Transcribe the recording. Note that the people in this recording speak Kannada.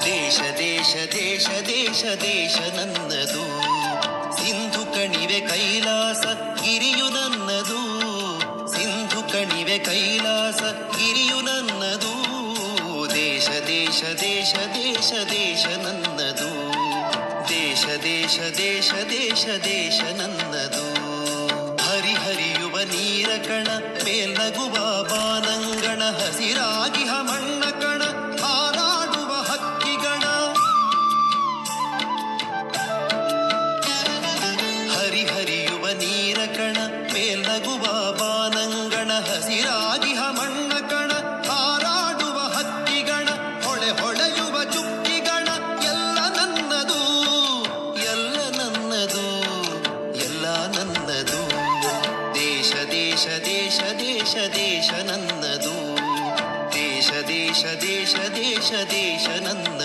ದೇಶ ದೇಶ ದೇಶ ದೇಶ ದೇಶ ನನ್ನದು, ಸಿಂಧು ಕಣಿವೆ ಕೈಲಾಸ ಗಿರಿಯು ನನ್ನದು, ಸಿಂಧು ಕಣಿವೆ ಕೈಲಾಸ ಗಿರಿಯು ನನ್ನದು. ದೇಶ ದೇಶ ದೇಶ ದೇಶ ದೇಶ ನನ್ನದು, ದೇಶ ದೇಶ ದೇಶ ದೇಶ ದೇಶ ನನ್ನದು. ಹರಿಹರಿಯುವ ನೀರ ಕಣ ಮೇಲ್ನಗುವ ಬಾನಂಗಣ, ಹಸಿರಾಗಿ ಮಣ್ಣ ಕಣ ಹಾರಾಡುವ ಹಕ್ಕಿಗಣ. ಹರಿಹರಿಯುವ ನೀರ ಕಣ ಮೇಲ್ನಗುವ ಬಾನಂಗಣ, ಹಸಿರಾಗಿ ಮಣ್ಣ ಕಣ ಹಾರಾಡುವ ಹಕ್ಕಿಗಣ. ಹೊಳೆ ಹೊಳೆಯುವ ಚುಕ್ಕಿಗಣ ಎಲ್ಲ ನನ್ನದು, ಎಲ್ಲ ನನ್ನದು, ಎಲ್ಲ ನನ್ನದು. ದೇಶ ದೇಶ ದೇಶ ದೇಶ ದೇಶ ನನ್ನದು, ದೇಶ ದೇಶ ದೇಶ ದೇಶ ದೇಶ ನನ್ನದು.